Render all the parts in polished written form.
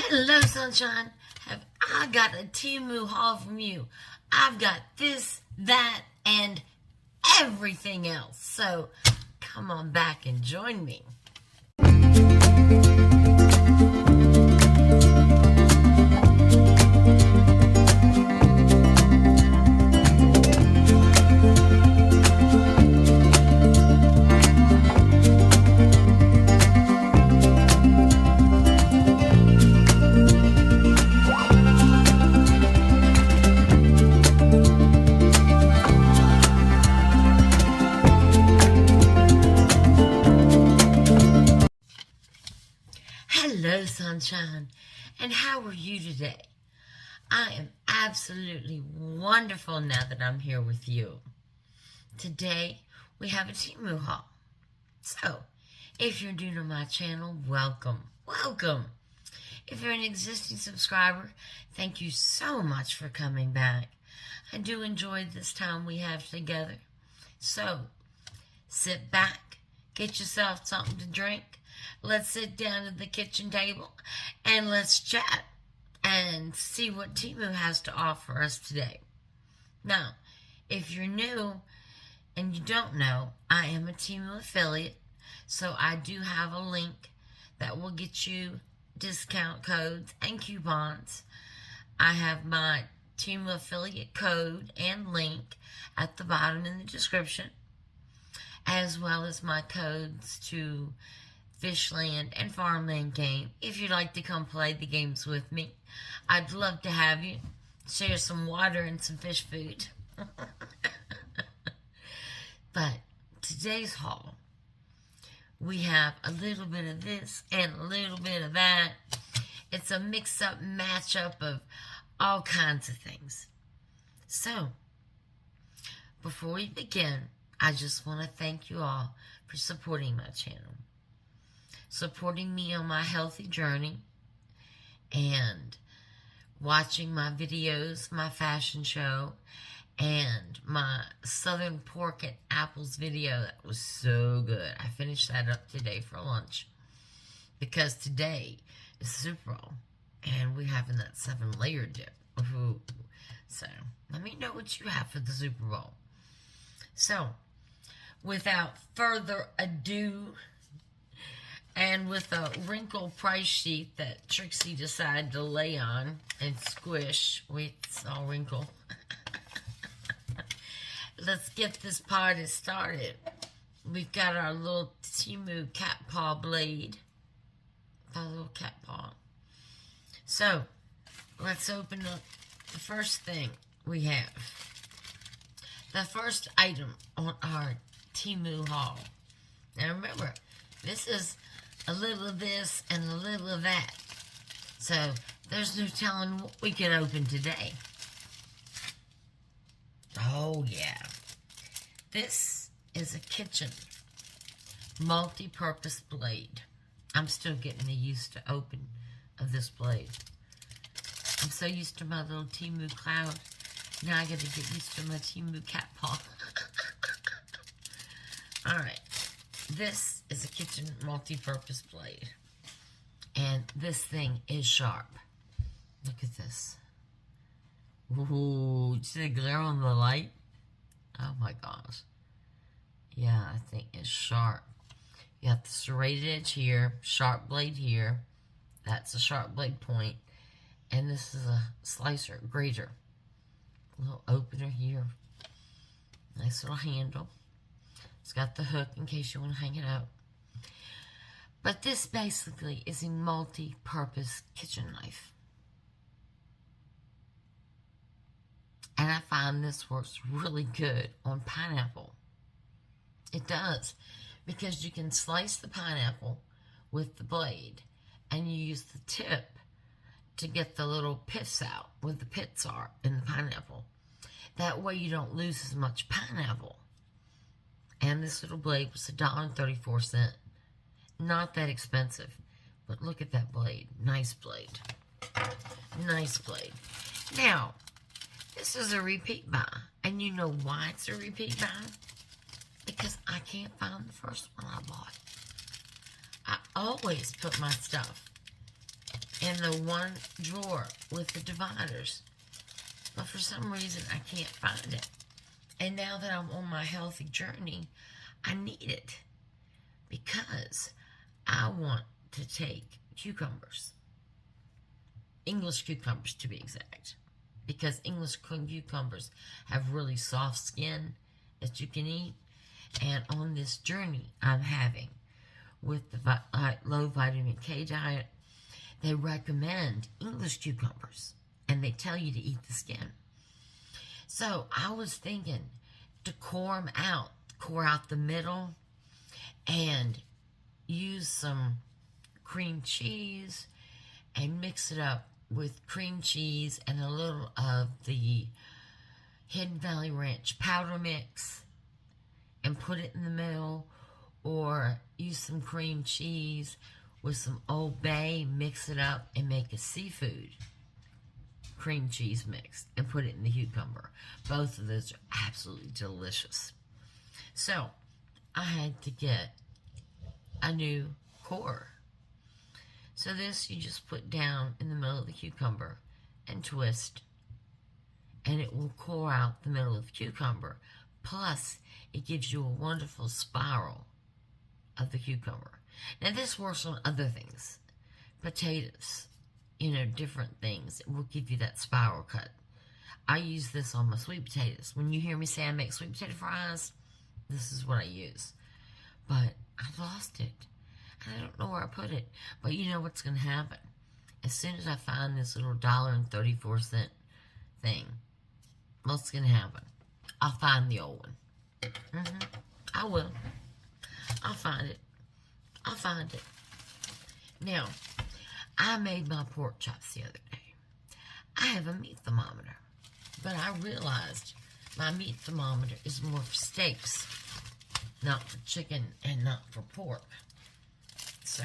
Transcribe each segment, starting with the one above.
Hello, sunshine. Have I got a Temu Haul from you? I've got this, that, and everything else. So come on back and join me. Hello, sunshine, and how are you today? I am absolutely wonderful now that I'm here with you. Today, we have a Temu haul. So, if you're new to my channel, welcome. If you're an existing subscriber, thank you so much for coming back. I do enjoy this time we have together. So, sit back, get yourself something to drink. Let's sit down at the kitchen table and let's chat and see what Temu has to offer us today. Now, if you're new and you don't know, I am a Temu affiliate, so I do have a link that will get you discount codes and coupons. I have my Temu affiliate code and link at the bottom in the description, as well as my codes to Fishland and Farmland game. If you'd like to come play the games with me, I'd love to have you. Share some water and some fish food. But today's haul, we have a little bit of this and a little bit of that. It's a mix-up, match-up of all kinds of things. So, before we begin, I just want to thank you all for supporting my channel, supporting me on my healthy journey, and watching my videos, my fashion show, and my Southern Pork and Apples video. That was so good. I finished that up today for lunch because today is Super Bowl and we're having that 7-layer dip. Ooh. So let me know what you have for the Super Bowl. So without further ado, and with a wrinkle price sheet that Trixie decided to lay on and squish, it's all wrinkle. Let's get this party started. We've got our little Temu cat paw blade. Our little cat paw. So, let's open up the first thing we have. The first item on our Temu haul. Now remember, this is a little of this and a little of that. So, there's no telling what we could open today. Oh, yeah. This is a kitchen multi-purpose blade. I'm still getting used to open of this blade. I'm so used to my little Temu cloud. Now I got to get used to my Temu cat paw. Alright. This is a kitchen multi-purpose blade. And this thing is sharp. Look at this. Ooh, see the glare on the light? Oh my gosh. Yeah, I think it's sharp. You have the serrated edge here, sharp blade here. That's a sharp blade point. And this is a slicer, grater. Little opener here. Nice little handle. It's got the hook in case you want to hang it up. But this basically is a multi-purpose kitchen knife. And I find this works really good on pineapple. It does. Because you can slice the pineapple with the blade. And you use the tip to get the little pits out where the pits are in the pineapple. That way you don't lose as much pineapple. And this little blade was $1.34. Not that expensive. But look at that blade. Nice blade. Nice blade. Now, this is a repeat buy. And you know why it's a repeat buy? Because I can't find the first one I bought. I always put my stuff in the one drawer with the dividers. But for some reason, I can't find it. And now that I'm on my healthy journey, I need it. Because I want to take cucumbers. English cucumbers, to be exact. Because English cucumbers have really soft skin that you can eat. And on this journey I'm having with the low vitamin K diet, they recommend English cucumbers. And they tell you to eat the skin. So I was thinking to core out the middle, and use some cream cheese and mix it up with cream cheese and a little of the Hidden Valley Ranch powder mix and put it in the middle, or use some cream cheese with some Old Bay, mix it up and make a seafood cream cheese mix and put it in the cucumber. Both of those are absolutely delicious. So I had to get a new core. So this you just put down in the middle of the cucumber and twist, and it will core out the middle of the cucumber. Plus, it gives you a wonderful spiral of the cucumber. Now this works on other things. Potatoes, different things. It will give you that spiral cut. I use this on my sweet potatoes. When you hear me say I make sweet potato fries, this is what I use. But I lost it. I don't know where I put it. But you know what's going to happen? As soon as I find this little $1.34 thing, what's going to happen? I'll find the old one. I will. I'll find it. I'll find it. Now, I made my pork chops the other day. I have a meat thermometer. But I realized my meat thermometer is more for steaks, not for chicken and not for pork. So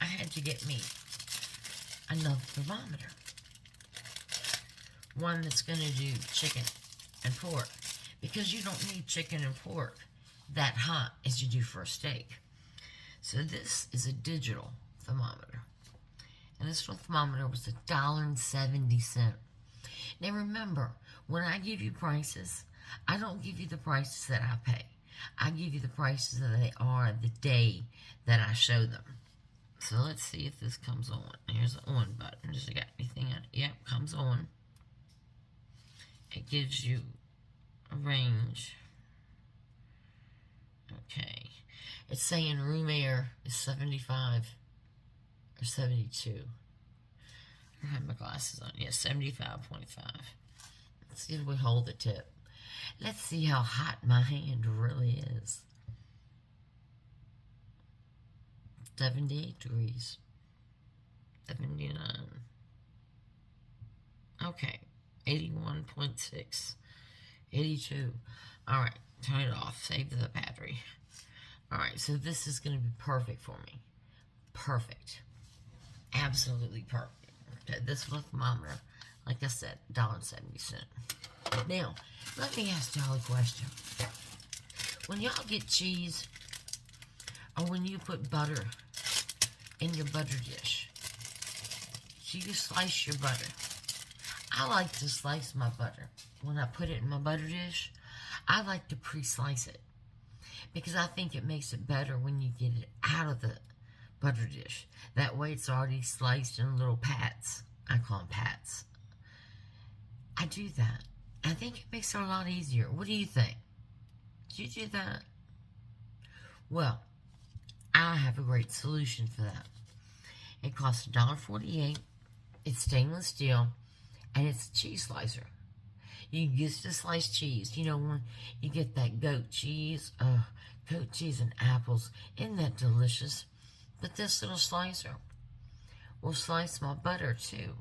I had to get me another thermometer. One that's going to do chicken and pork. Because you don't need chicken and pork that hot as you do for a steak. So this is a digital thermometer. And this little thermometer was $1.70. Now remember, when I give you prices, I don't give you the prices that I pay. I give you the prices that they are the day that I show them. So let's see if this comes on. Here's the on button. Does it got anything on it? Yep, comes on. It gives you a range. Okay. It's saying room air is 75 or 72. I have my glasses on. Yeah, 75.5. Let's see if we hold the tip. Let's see how hot my hand really is. 78 degrees. 79. Okay. 81.6. 82. Alright, turn it off. Save the battery. Alright, so this is going to be perfect for me. Perfect. Absolutely perfect. Okay, this little thermometer, like I said, $1.70. Now, let me ask y'all a question. When y'all get cheese, or when you put butter in your butter dish, so you slice your butter. I like to slice my butter. When I put it in my butter dish, I like to pre-slice it. Because I think it makes it better when you get it out of the butter dish. That way it's already sliced in little pats. I call them pats. I do that. I think it makes it a lot easier. What do you think? Do you do that? Well, I have a great solution for that. It costs $1.48. It's stainless steel. And it's a cheese slicer. You use the sliced cheese. You know, when you get that goat cheese and apples. Isn't that delicious? But this little slicer will slice my butter too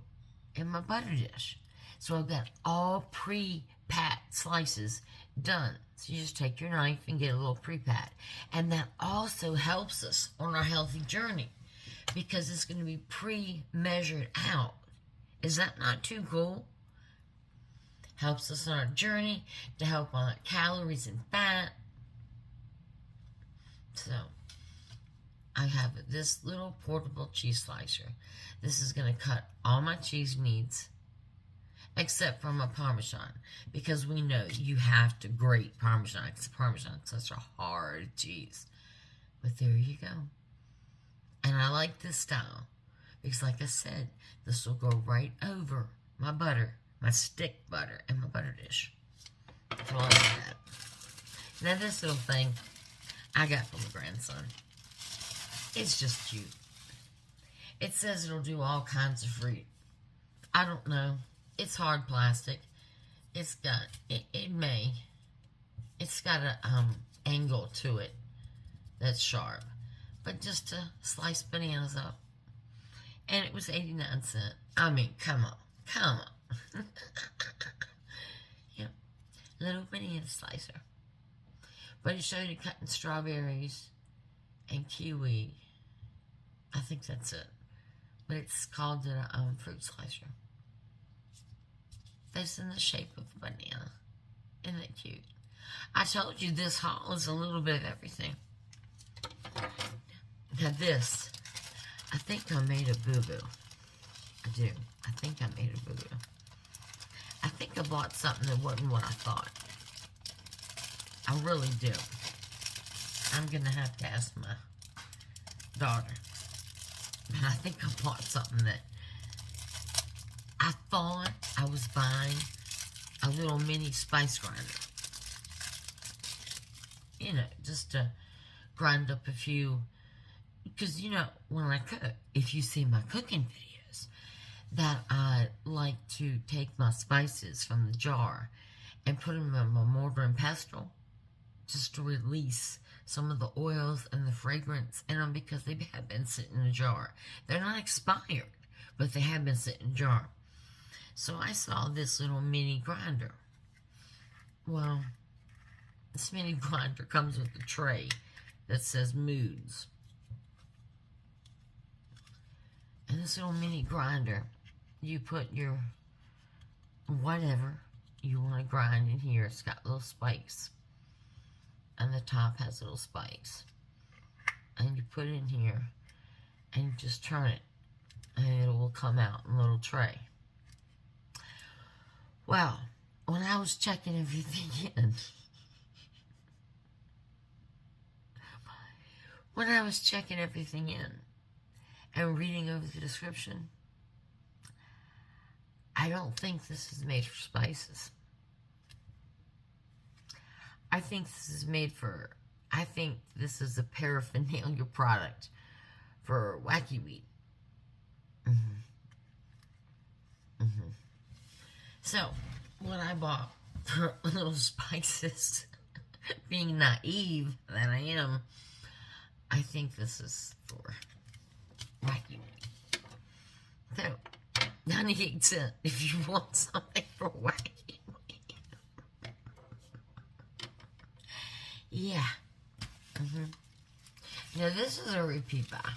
in my butter dish. So I've got all pre-pat slices done. So you just take your knife and get a little pre-pat. And that also helps us on our healthy journey because it's going to be pre-measured out. Is that not too cool? Helps us on our journey to help on calories and fat. So, I have this little portable cheese slicer. This is going to cut all my cheese needs, except for my Parmesan, because we know you have to grate Parmesan, because Parmesan is such a hard cheese. But there you go. And I like this style, because like I said, this will go right over my butter, my stick butter, and my butter dish. So I like that. Now this little thing I got from my grandson. It's just cute. It says it'll do all kinds of fruit. I don't know. It's hard plastic. It's got, it's got a angle to it that's sharp. But just to slice bananas up. And it was 89 cents. I mean, come on. Come on. Yep. Little banana slicer. But it showed you cutting strawberries and kiwi. I think that's it. But it's called a fruit slicer. That's in the shape of a banana. Isn't it cute? I told you this haul is a little bit of everything. Now this, I think I made a boo-boo. I do. I think I made a boo-boo. I think I bought something that wasn't what I thought. I really do. I'm going to have to ask my daughter. But I think I bought something that I thought I was buying a little mini spice grinder. You know, just to grind up a few. Because, you know, when I cook, if you see my cooking videos, that I like to take my spices from the jar and put them in my mortar and pestle just to release some of the oils and the fragrance in them, because they have been sitting in a jar. They're not expired, but they have been sitting in a jar. So I saw this little mini grinder. Well, this mini grinder comes with a tray that says moods. And this little mini grinder, you put your whatever you want to grind in here. It's got little spikes. And the top has little spikes. And you put it in here and you just turn it. And it will come out in a little tray. Well, when I was checking everything in, and reading over the description, I don't think this is made for spices. I think this is a paraphernalia product for wacky weed. So, what I bought for little spices, being naive that I am, I think this is for wacky weed. So, 98 cents if you want something for wacky weed. Yeah. Now, this is a repeat buy.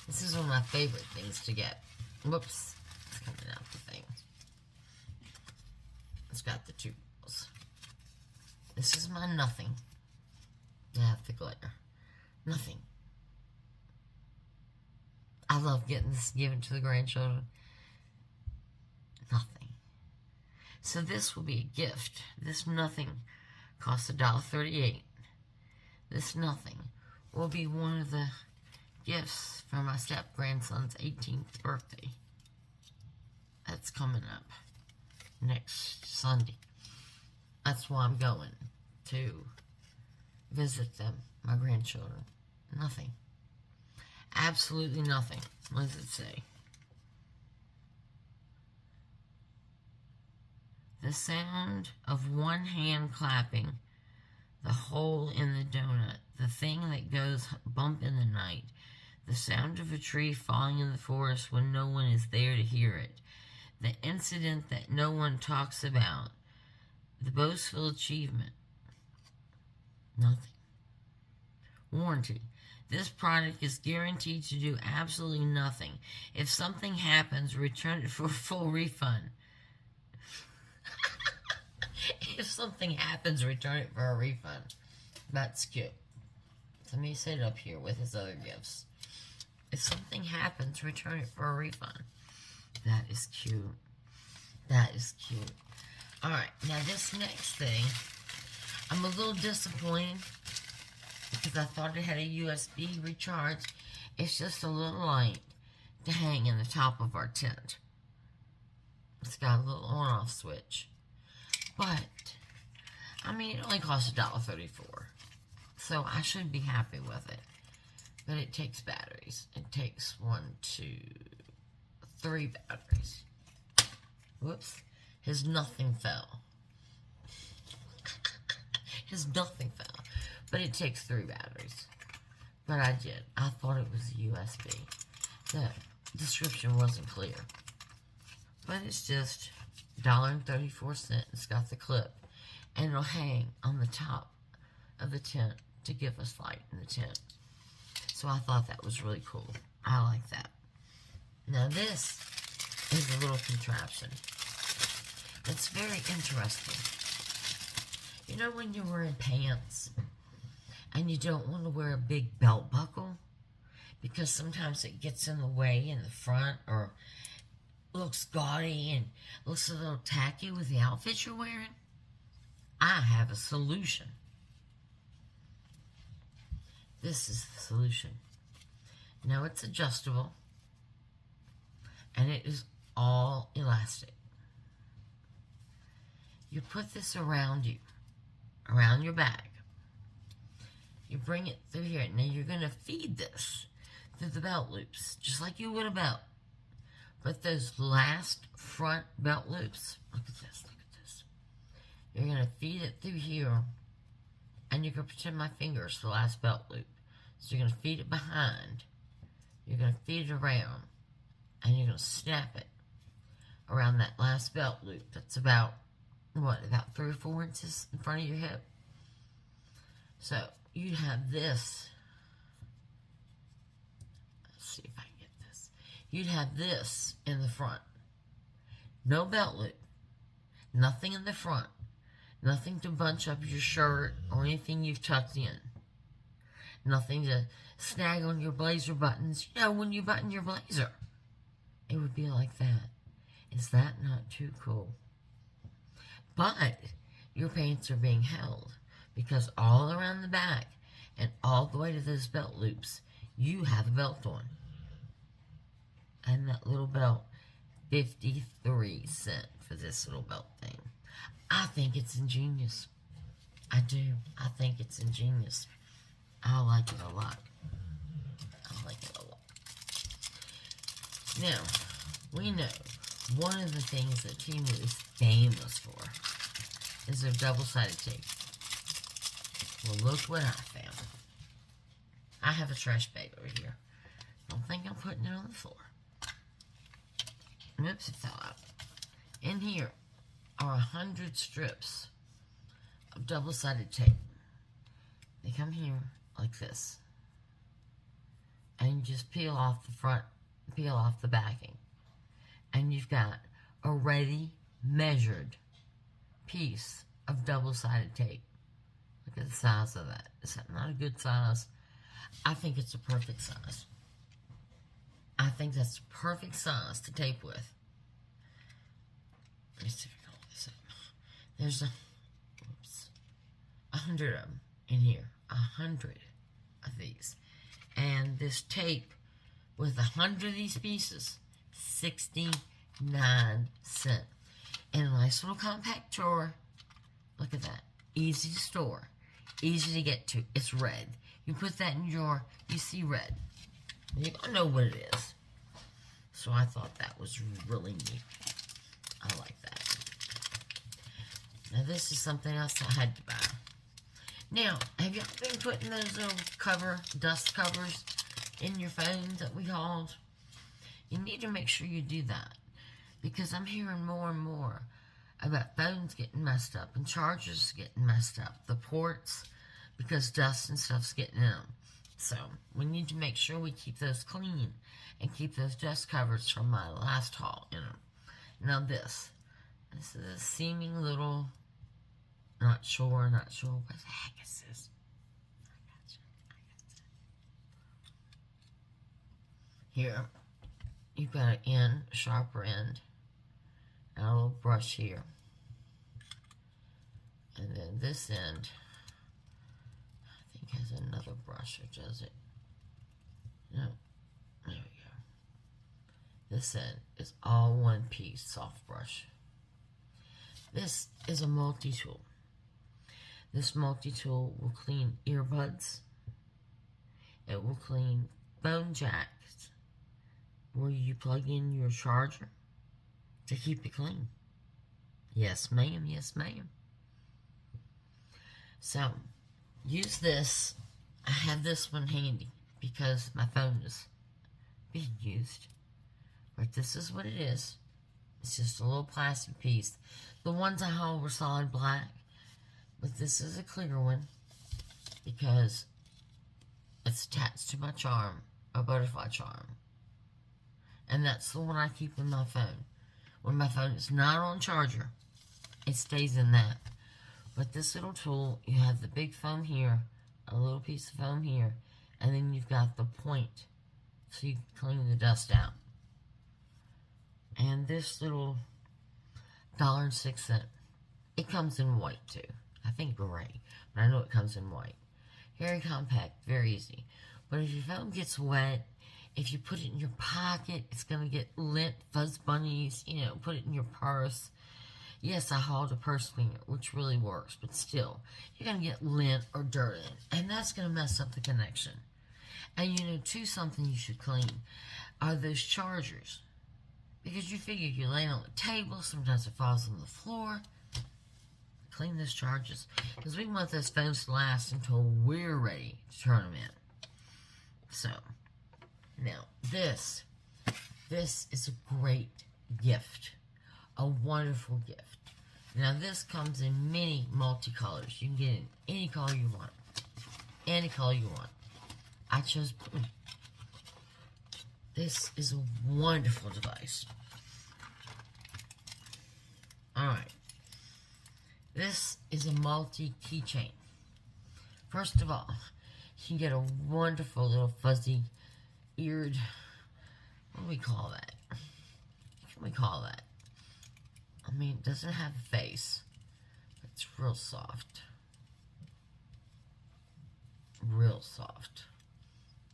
This is one of my favorite things to get. Whoops. It's coming out the thing. It's got the two balls. This is my nothing. I have the glitter. Nothing. I love getting this given to the grandchildren. Nothing. So this will be a gift. This nothing costs $1.38. This nothing will be one of the gifts for my step-grandson's 18th birthday. That's coming up next Sunday. That's why I'm going to visit them, my grandchildren. Nothing. Absolutely nothing. What does it say? The sound of one hand clapping, the hole in the donut, the thing that goes bump in the night, the sound of a tree falling in the forest when no one is there to hear it, the incident that no one talks about, the boastful achievement. Nothing. Warranty. This product is guaranteed to do absolutely nothing. If something happens, return it for a full refund. If something happens, return it for a refund. That's cute. So let me set it up here with his other gifts. if something happens, return it for a refund. That is cute. That is cute. Alright, now this next thing, I'm a little disappointed because I thought it had a USB recharge. It's just a little light to hang in the top of our tent. It's got a little on-off switch. But, I mean, it only costs $1.34. So I should be happy with it. But it takes batteries. It takes 1, 2, 3 batteries. Whoops. His nothing fell. His nothing fell. But it takes 3 batteries. But I did. I thought it was USB. The description wasn't clear. But it's just $1.34. It's got the clip. And it'll hang on the top of the tent to give us light in the tent. So I thought that was really cool. I like that. Now this is a little contraption. It's very interesting. You know when you're wearing pants and you don't want to wear a big belt buckle because sometimes it gets in the way in the front or looks gaudy and looks a little tacky with the outfit you're wearing? I have a solution. This is the solution. Now it's adjustable and it is all elastic. You put this around you, around your bag. You bring it through here. Now you're going to feed this through the belt loops, just like you would a belt. But those last front belt loops, look at this, look at this. You're going to feed it through here, and you're going to pretend my finger is the last belt loop. So you're going to feed it behind, you're going to feed it around, and you're going to snap it around that last belt loop. That's about, what, about 3 or 4 inches in front of your hip? So you'd have this. Let's see if I can get this. You'd have this in the front. No belt loop. Nothing in the front. Nothing to bunch up your shirt or anything you've tucked in. Nothing to snag on your blazer buttons. You know, when you button your blazer, it would be like that. Is that not too cool? But your pants are being held because all around the back and all the way to those belt loops, you have a belt on. And that little belt, 53 cents for this little belt thing. I think it's ingenious. I do. I think it's ingenious. I like it a lot. I like it a lot. Now, we know one of the things that Temu is famous for is their double-sided tape. Well, look what I found. I have a trash bag over here. Don't think I'm putting it on the floor. Oops, it fell out. In here are 100 strips of double-sided tape. They come here like this. And you just peel off the front, peel off the backing. And you've got a ready measured piece of double-sided tape. Look at the size of that. Is that not a good size? I think it's a perfect size. I think that's the perfect size to tape with. Let me see if I can hold this up. There's 100 of them in here. 100 of these. And this tape with 100 of these pieces, 69 cents. In a nice little compact drawer. Look at that. Easy to store. Easy to get to. It's red. You put that in your drawer, you see red. You're going to know what it is. So I thought that was really neat. I like that. Now this is something else I had to buy. Now, have y'all been putting those little dust covers in your phones that we hauled? You need to make sure you do that. Because I'm hearing more and more about phones getting messed up and chargers getting messed up. The ports, because dust and stuff's getting in them. So, we need to make sure we keep those clean and keep those dust covers from my last haul in them. Now this is a seeming little, not sure what the heck is this? Here, you've got an end, a sharper end, and a little brush here. And then this end, I think has another brush, or does it? No, there we go. This end is all one piece, soft brush. This is a multi-tool. This multi-tool will clean earbuds. It will clean phone jacks where you plug in your charger to keep it clean. Yes, ma'am. Yes, ma'am. So, use this. I have this one handy because my phone is being used. But this is what it is. It's just a little plastic piece. The ones I hauled were solid black. But this is a clear one because it's attached to my charm, a butterfly charm. And that's the one I keep in my phone. When my phone is not on charger, it stays in that. But this little tool, you have the big foam here, a little piece of foam here, and then you've got the point so you can clean the dust out. And this little $1.06, it comes in white too. I think gray, but I know it comes in white. Very compact, very easy. But if your phone gets wet, if you put it in your pocket, it's going to get lint, fuzz bunnies, you know, put it in your purse. Yes, I hauled a purse cleaner, which really works, but still, you're going to get lint or dirt in it, and that's going to mess up the connection. And you know, too, something you should clean are those chargers. Because you figure you lay it on the table, sometimes it falls on the floor. Clean those chargers, because we want those phones to last until we're ready to turn them in. So, now, this is a great gift. A wonderful gift. Now, this comes in many multicolors. You can get it in any color you want. Any color you want. I chose blue. This is a wonderful device. Alright. This is a multi-keychain. First of all, you can get a wonderful little fuzzy eared, what do we call that? What can we call that? I mean, it doesn't have a face. It's real soft. Real soft.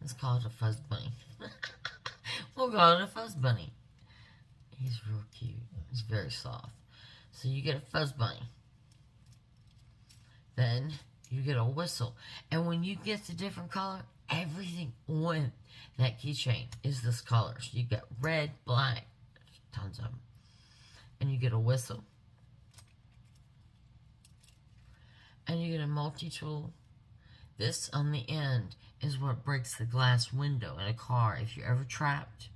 Let's call it a fuzz bunny. We'll call it a fuzz bunny. He's real cute. He's very soft. So you get a fuzz bunny. Then you get a whistle. And when you get the different color, everything on that keychain is this color. So you get red, black, tons of them. And you get a whistle. And you get a multi-tool. This on the end is what breaks the glass window in a car if you're ever trapped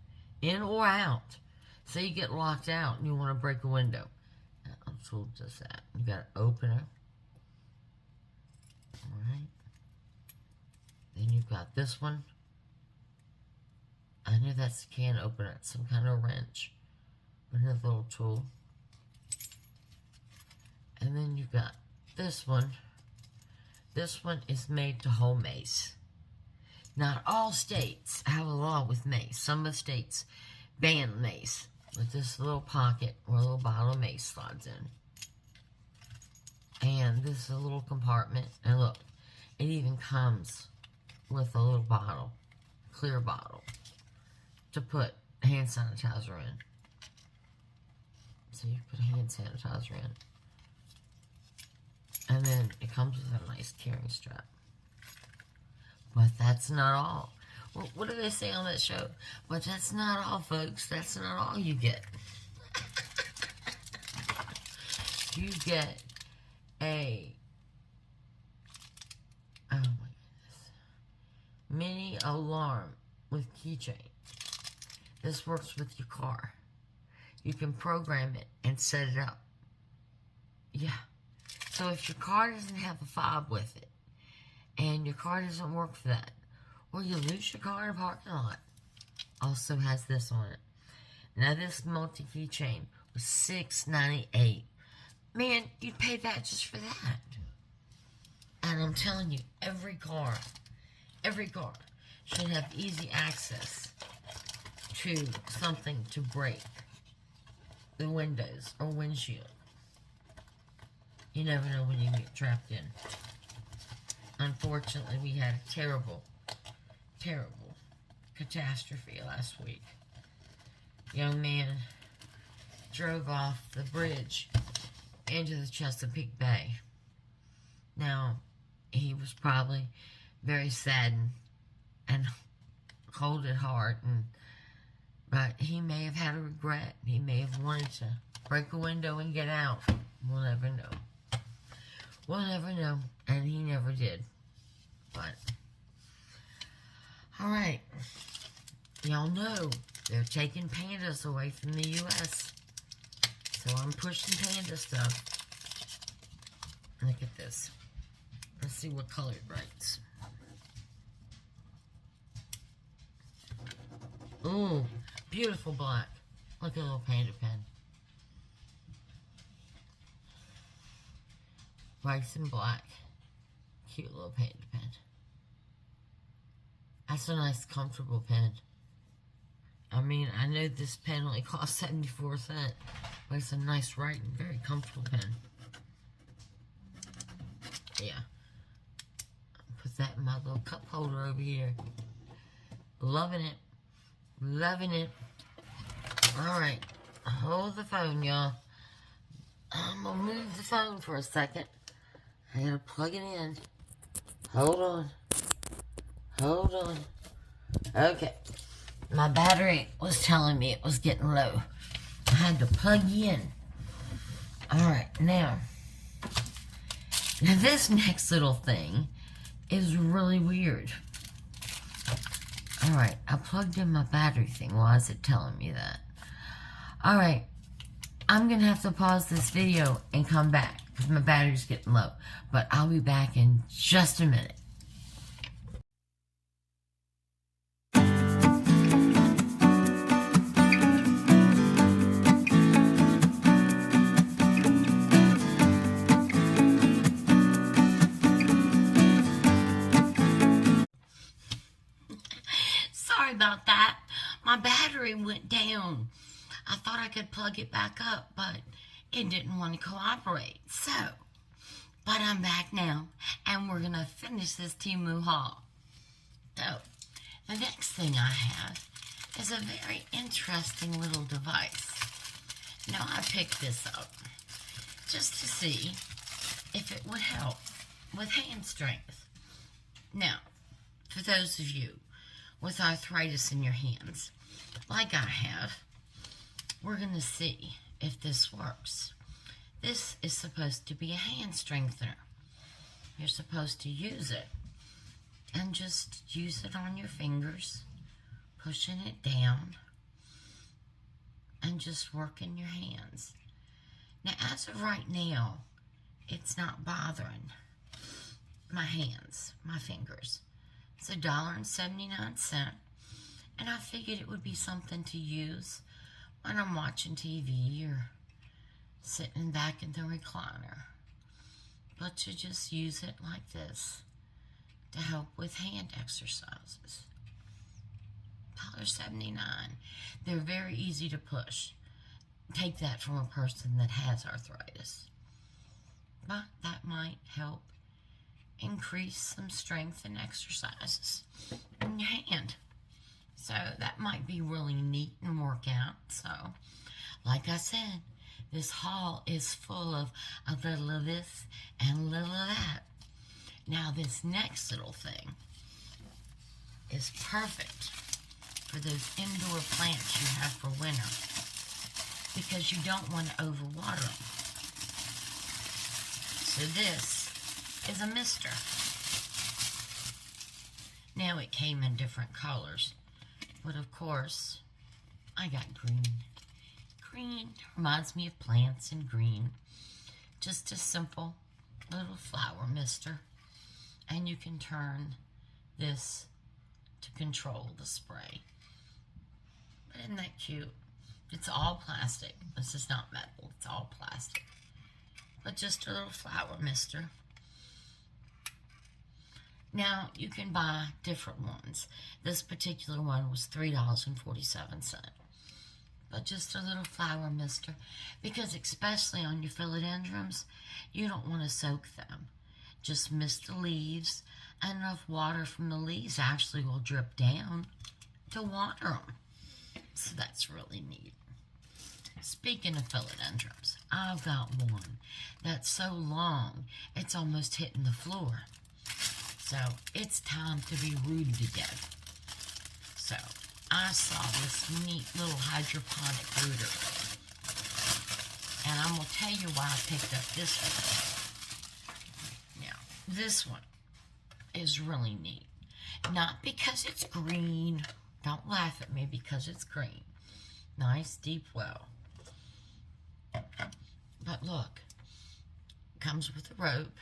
in or out. Say you get locked out and you want to break a window. That tool does that. You got an opener. Alright. Then you've got this one. I know that's the can opener. It's some kind of wrench. Another little tool. And then you've got this one. This one is made to hold mace. Not all states have a law with mace. Some of the states ban mace. With this little pocket where a little bottle of mace slides in. And this is a little compartment. And look, it even comes with a little bottle, clear bottle, to put hand sanitizer in. So you put hand sanitizer in. And then it comes with a nice carrying strap. But that's not all. Well, what do they say on that show? But that's not all, folks. That's not all you get. You get a, oh my goodness, mini alarm with keychain. This works with your car. You can program it and set it up. Yeah. So if your car doesn't have a fob with it, and your car doesn't work for that, or you lose your car in a parking lot, also has this on it. Now this multi-keychain was $6.98. Man, you'd pay that just for that. And I'm telling you, every car should have easy access to something to break the windows or windshield. You never know when you get trapped in. Unfortunately, we had a terrible, terrible catastrophe last week. Young man drove off the bridge into the Chesapeake Bay. Now, he was probably very saddened and cold at heart, but he may have had a regret. He may have wanted to break a window and get out. We'll never know. We'll never know, and he never did. But, alright, y'all know they're taking pandas away from the U.S., so I'm pushing panda stuff. Look at this. Let's see what color it writes. Ooh, beautiful black. Look at a little panda pen. White and black. Cute little panda pen. That's a nice, comfortable pen. I mean, I know this pen only costs 74 cents, but it's a nice writing, very comfortable pen. Yeah. Put that in my little cup holder over here. Loving it. Loving it. Alright. Hold the phone, y'all. I'm going to move the phone for a second. I gotta plug it in. Hold on. Hold on. Okay. My battery was telling me it was getting low. I had to plug in. Alright, now this next little thing is really weird. Alright, I plugged in my battery thing. Why is it telling me that? Alright, I'm going to have to pause this video and come back because my battery's getting low. But I'll be back in just a minute. Sorry about that. My battery went down. I thought I could plug it back up, but it didn't want to cooperate. So, but I'm back now, and we're going to finish this Temu haul. So, the next thing I have is a very interesting little device. Now, I picked this up just to see if it would help with hand strength. Now, for those of you with arthritis in your hands, like I have, we're going to see if this works. This is supposed to be a hand strengthener. You're supposed to use it and just use it on your fingers, pushing it down, and just working your hands. Now, as of right now, it's not bothering my hands, my fingers. It's $1.79, and I figured it would be something to use when I'm watching TV or sitting back in the recliner. But to just use it like this to help with hand exercises. $1.79. They're very easy to push. Take that from a person that has arthritis. But that might help increase some strength and exercises in your hand. So that might be really neat and work out. So, like I said, this haul is full of a little of this and a little of that. Now this next little thing is perfect for those indoor plants you have for winter, because you don't want to overwater them. So this is a mister. Now it came in different colors, but of course I got green. Green reminds me of plants and green. Just a simple little flower mister. And you can turn this to control the spray. But isn't that cute? It's all plastic. This is not metal. It's all plastic. But just a little flower mister. Now, you can buy different ones. This particular one was $3.47. But just a little flour mister, because especially on your philodendrons, you don't want to soak them. Just mist the leaves, and enough water from the leaves actually will drip down to water them. So that's really neat. Speaking of philodendrons, I've got one that's so long it's almost hitting the floor. So it's time to be rooted again. So I saw this neat little hydroponic rooter. And I'm going to tell you why I picked up this one. Now, this one is really neat. Not because it's green. Don't laugh at me because it's green. Nice deep well. But look, comes with a rope.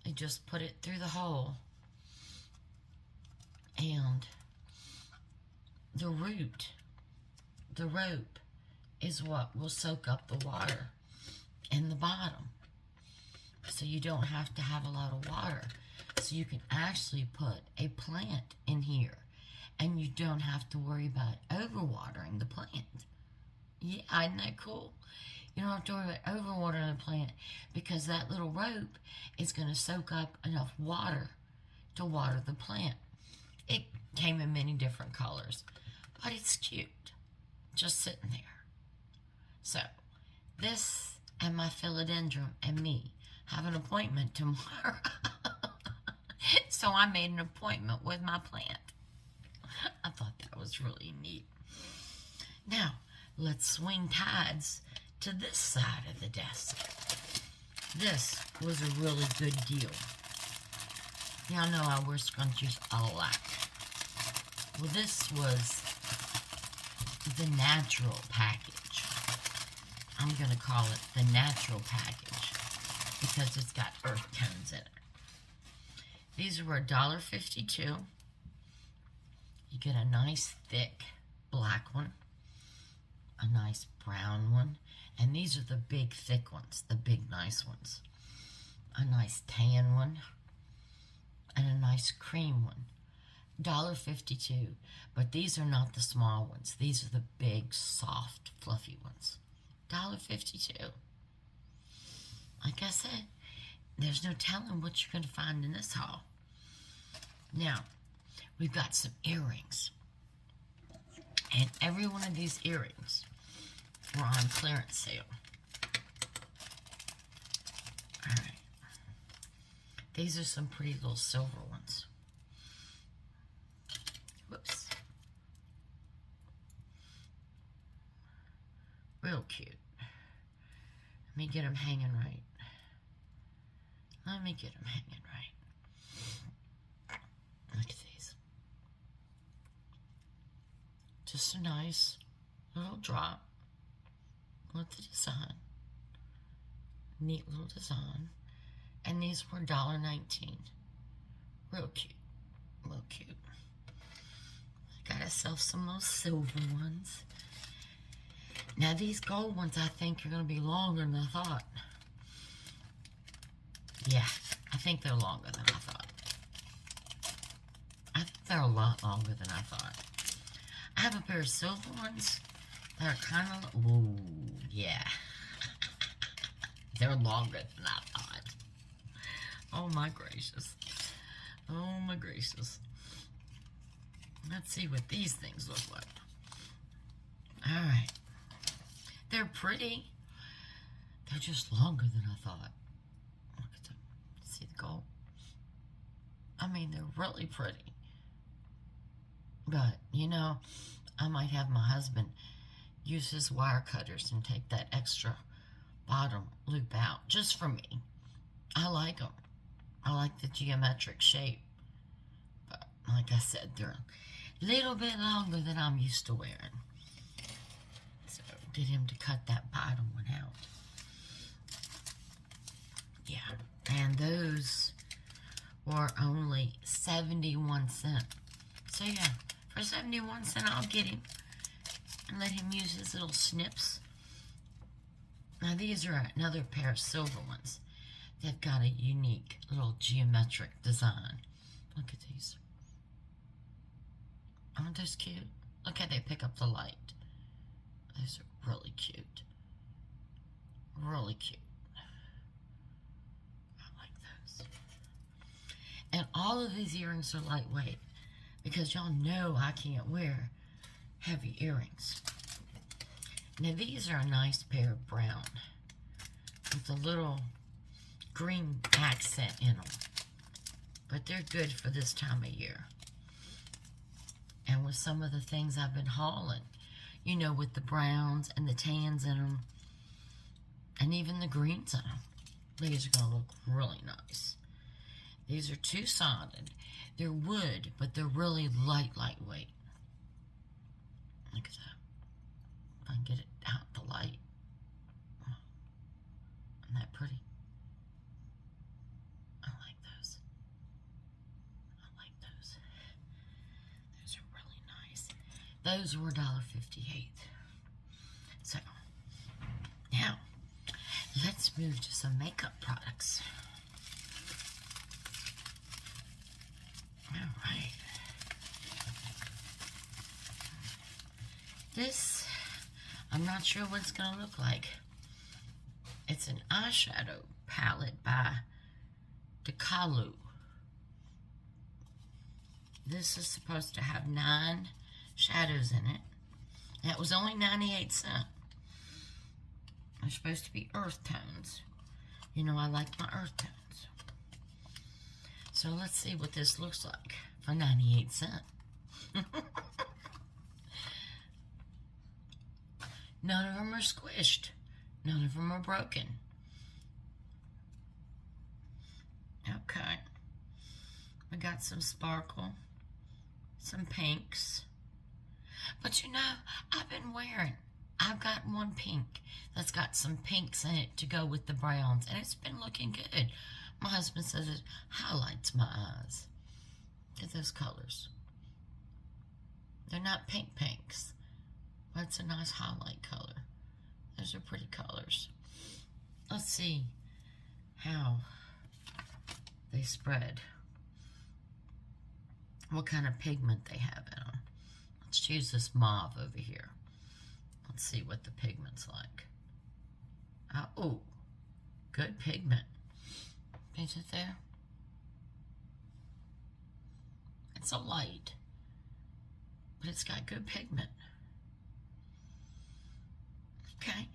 You just put it through the hole. And the rope is what will soak up the water in the bottom. So you don't have to have a lot of water. So you can actually put a plant in here. And you don't have to worry about overwatering the plant. Yeah, isn't that cool? You don't have to worry about overwatering the plant because that little rope is going to soak up enough water to water the plant. It came in many different colors, but it's cute. Just sitting there. So, this and my philodendron and me have an appointment tomorrow. So I made an appointment with my plant. I thought that was really neat. Now, let's swing tides to this side of the desk. This was a really good deal. Y'all know I wear scrunchies a lot. Well, this was the natural package. I'm going to call it the natural package because it's got earth tones in it. These were $1.52. You get a nice thick black one, a nice brown one, and these are the big thick ones, the big nice ones. A nice tan one, and a nice cream one. $1.52, but these are not the small ones. These are the big, soft, fluffy ones. $1.52. Like I said, there's no telling what you're going to find in this haul. Now, we've got some earrings. And every one of these earrings were on clearance sale. Alright. These are some pretty little silver ones. Whoops. Real cute. Let me get them hanging right. Let me get them hanging right. Look at these. Just a nice little drop with the design. Neat little design. And these were $1.19. Real cute. Real cute. I got myself some of those silver ones. Now these gold ones I think are going to be longer than I thought. Yeah, I think they're longer than I thought. I think they're a lot longer than I thought. I have a pair of silver ones that are kind of, ooh, yeah. They're longer than I thought. Oh my gracious. Oh my gracious. Let's see what these things look like. Alright. They're pretty. They're just longer than I thought. Look at them. See the gold? I mean, they're really pretty. But, you know, I might have my husband use his wire cutters and take that extra bottom loop out. Just for me. I like them. I like the geometric shape. But, like I said, they're a little bit longer than I'm used to wearing. So, get him to cut that bottom one out. Yeah. And those were only 71 cents. So, yeah. For 71 cents, I'll get him and let him use his little snips. Now, these are another pair of silver ones. They've got a unique little geometric design. Look at these. Aren't those cute? Look how they pick up the light. Those are really cute. Really cute. I like those. And all of these earrings are lightweight because y'all know I can't wear heavy earrings. Now these are a nice pair of brown with a little green accent in them. But they're good for this time of year. And with some of the things I've been hauling, you know, with the browns and the tans in them, and even the greens in them, these are going to look really nice. These are two-sided. They're wood, but they're really lightweight. Look at that. If I can get it out the light. Isn't that pretty? I like those. I like those. Those are really nice. Those were $1.58. So, now, let's move to some makeup products. All right. This, I'm not sure what it's going to look like. It's an eyeshadow palette by Dekalu. This is supposed to have 9 shadows in it. That was only 98 cents. They're supposed to be earth tones. You know, I like my earth tones. So let's see what this looks like for 98 cents. None of them are squished. None of them are broken. Okay. We got some sparkle, some pinks. But you know, I've got one pink that's got some pinks in it to go with the browns, and it's been looking good. My husband says it highlights my eyes. Look at those colors. They're not pink pinks, but it's a nice highlight color. Those are pretty colors. Let's see how they spread. What kind of pigment they have in them. Let's choose this mauve over here. Let's see what the pigment's like. Oh, good pigment. Is it there? It's a light, but it's got good pigment. Okay.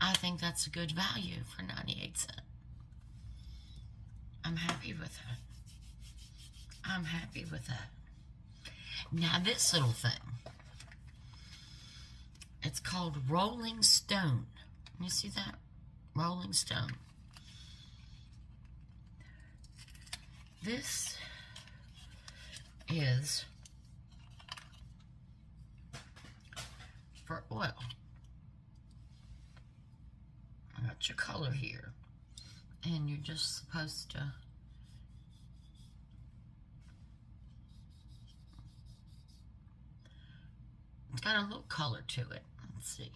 I think that's a good value for 98 cents. I'm happy with that. I'm happy with that. Now this little thing, it's called Rolling Stone. You see that? Rolling Stone. This is for oil. I got your color here. And you're just supposed to it's got a little color to it. Let's see.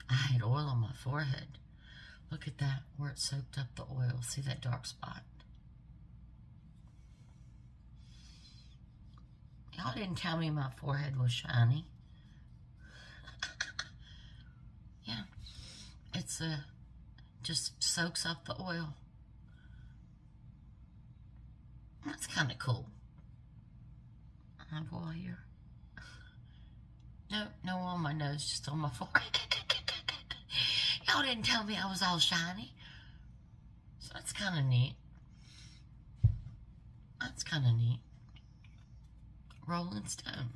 I had oil on my forehead. Look at that, where it soaked up the oil. See that dark spot? Y'all didn't tell me my forehead was shiny. Yeah, it's just soaks up the oil. That's kind of cool. My boy here. No on my nose, just on my forehead. Y'all didn't tell me I was all shiny. So that's kind of neat. That's kind of neat. Rolling Stone.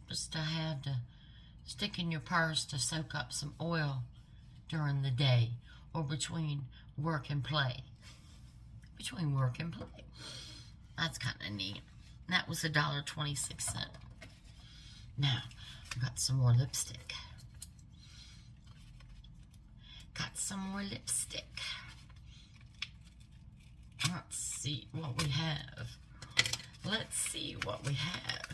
Just to have to stick in your purse to soak up some oil during the day or between work and play. Between work and play. That's kind of neat. That was $1.26. Now, I've got some more lipstick. Got some more lipstick. Let's see what we have. let's see what we have.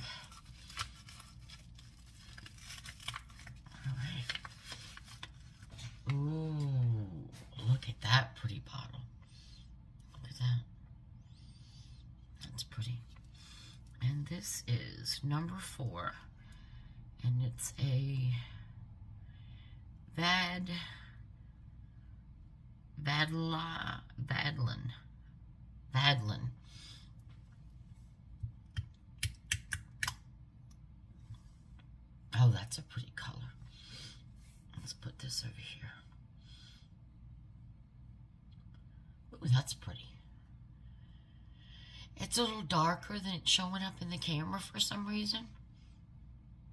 All right. Ooh, look at that pretty bottle. Look at that. That's pretty. And this is number 4. And it's a Vadlin. Oh, that's a pretty color. Let's put this over here. Ooh, that's pretty. It's a little darker than it's showing up in the camera for some reason.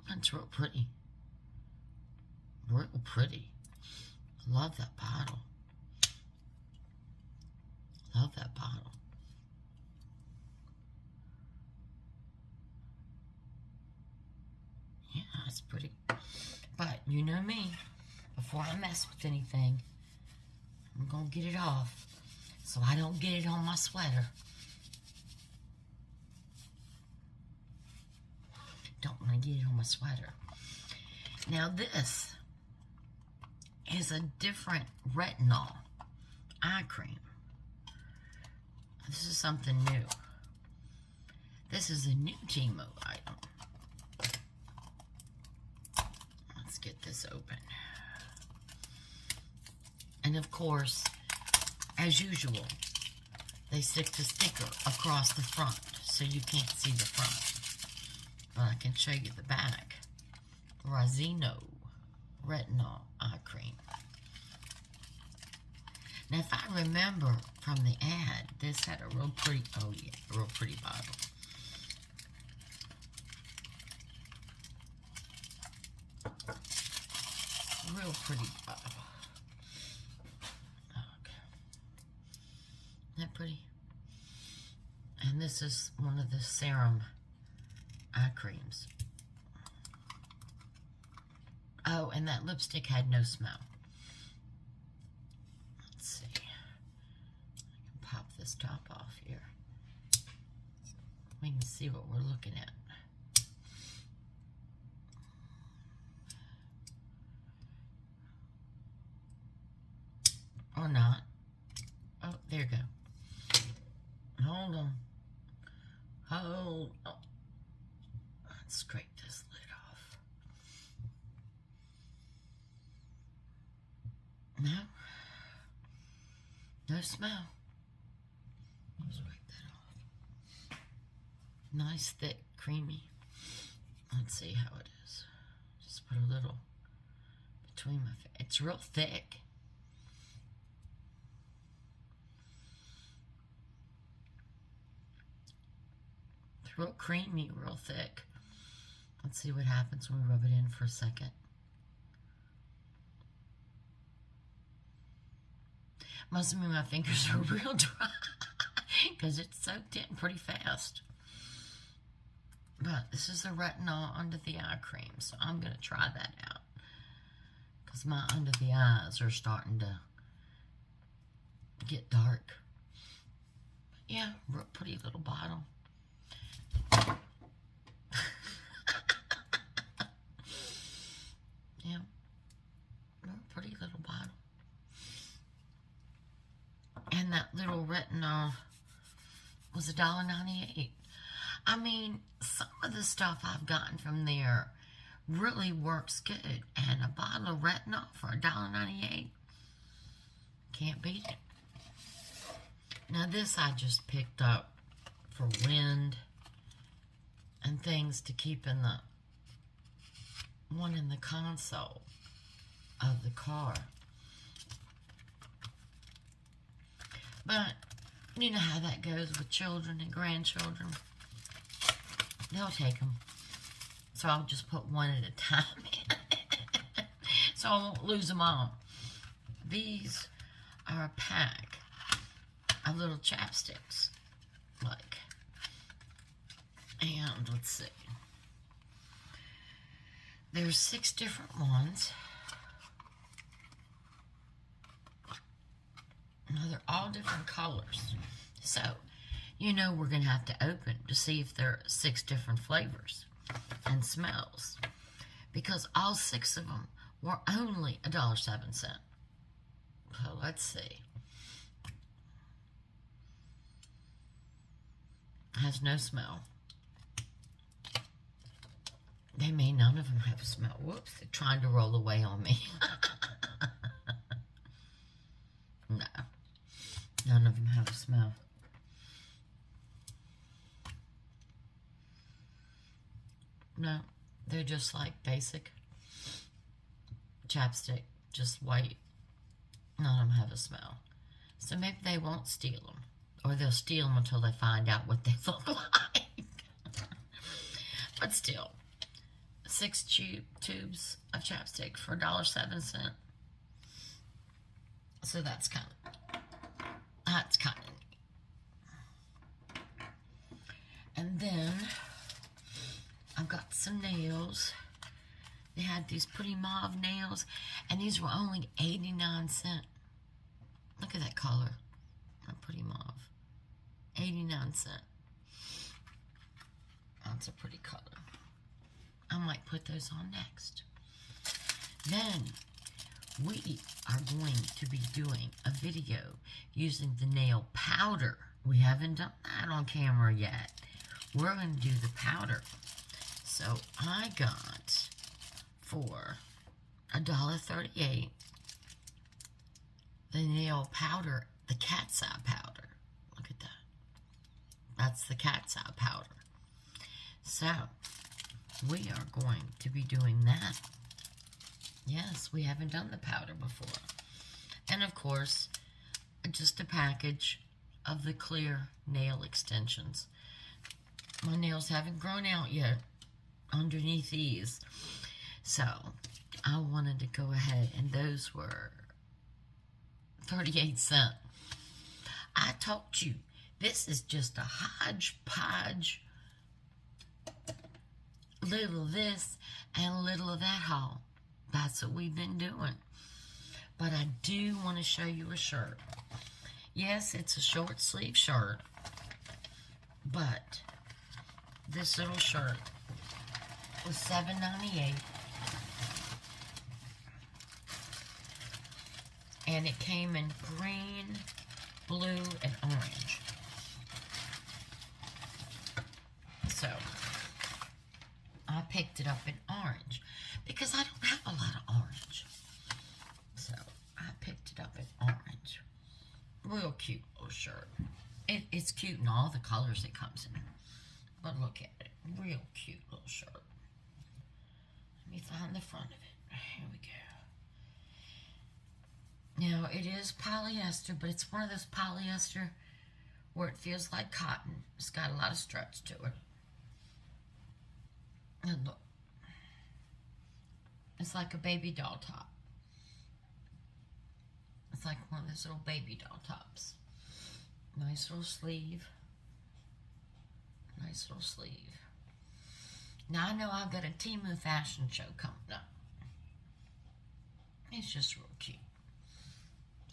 That's real pretty. Real pretty. Love that bottle. Love that bottle. Yeah, that's pretty. But you know me. Before I mess with anything, I'm going to get it off so I don't get it on my sweater. Don't want to get it on my sweater. Now this is a different retinol eye cream. This is something new. This is a new Temu item. Let's get this open. And of course, as usual, they stick the sticker across the front so you can't see the front. But I can show you the back. Rosino Retinol Eye Cream. Now, if I remember from the ad, this had a real pretty, oh yeah, a real pretty bottle. Real pretty bottle. Okay. Isn't that pretty? And this is one of the serum eye creams. Oh, and that lipstick had no smell. Let's see. I can pop this top off here. We can see what we're looking at. Or not. Oh, there you go. Hold on. Hold on. Let's scrape this lid off. No. No smell. Let's scrape that off. Nice, thick, creamy. Let's see how it is. Just put a little between my face. It's real thick. It's real creamy, real thick. Let's see what happens when we rub it in for a second. Must mean my fingers are real dry because it's soaked in pretty fast. But this is the retinol under the eye cream, so I'm going to try that out because my under the eyes are starting to get dark. But yeah, real pretty little bottle. Yeah, pretty little bottle. And that little retinol was $1.98. I mean, some of the stuff I've gotten from there really works good. And a bottle of retinol for $1.98, can't beat it. Now this I just picked up for wind and things to keep in the one in the console of the car. But you know how that goes with children and grandchildren. They'll take them. So I'll just put one at a time in. So I won't lose them all. These are a pack of little chapsticks. Like. And let's see. There's 6 different ones. Now they're all different colors. So you know we're going to have to open to see if there are 6 different flavors and smells. Because all 6 of them were only $1.07. So let's see. Has no smell. None of them have a smell. Whoops, they're trying to roll away on me. No, none of them have a smell. No, they're just like basic chapstick, just white. None of them have a smell. So maybe they won't steal them. Or they'll steal them until they find out what they look like. But still, 6 tubes of chapstick for $1.07. So that's kind of neat. And then I've got some nails. They had these pretty mauve nails, and these were only 89¢. Look at that color. That pretty mauve. 89¢. That's a pretty color. I might put those on next. Then we are going to be doing a video using the nail powder. We haven't done that on camera yet. We're going to do the powder. So I got for $1.38 the nail powder, the cat's eye powder. Look at that. That's the cat's eye powder. So we are going to be doing that. Yes, we haven't done the powder before. And of course, just a package of the clear nail extensions. My nails haven't grown out yet underneath these. So I wanted to go ahead, and those were 38¢. I told you, this is just a hodgepodge, little of this and a little of that haul. That's what we've been doing. But I do want to show you a shirt. Yes, it's a short sleeve shirt, but this little shirt was $7.98. And it came in green, blue, and orange. So I picked it up in orange because I don't have a lot of orange. So I picked it up in orange. Real cute little shirt. It's cute in all the colors it comes in. But look at it. Real cute little shirt. Let me find the front of it. Here we go. Now, it is polyester, but it's one of those polyester where it feels like cotton. It's got a lot of stretch to it. And look. It's like a baby doll top. It's like one of those little baby doll tops. Nice little sleeve. Nice little sleeve. Now, I know I've got a Temu fashion show coming up. It's just real cute.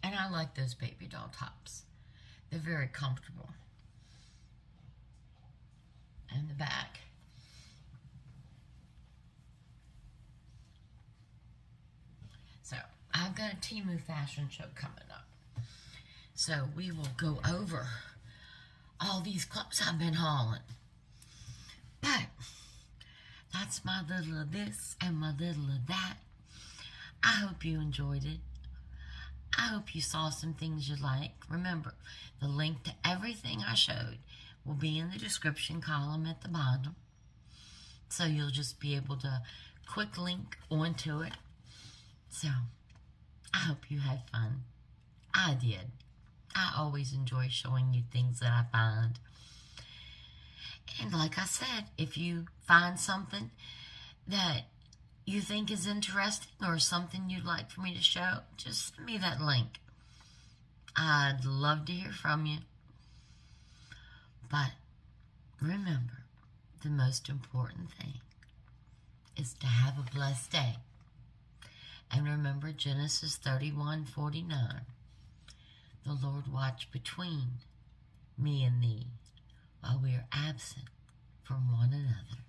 And I like those baby doll tops. They're very comfortable. And the back. So, I've got a Temu fashion show coming up. So, we will go over all these clothes I've been hauling. But, that's my little of this and my little of that. I hope you enjoyed it. I hope you saw some things you like. Remember, the link to everything I showed will be in the description column at the bottom. So you'll just be able to quick link onto it. So, I hope you had fun. I did. I always enjoy showing you things that I find. And like I said, if you find something that you think is interesting or something you'd like for me to show, just send me that link. I'd love to hear from you. But remember, the most important thing is to have a blessed day. And remember Genesis 31:49. The Lord watched between me and thee while we are absent from one another.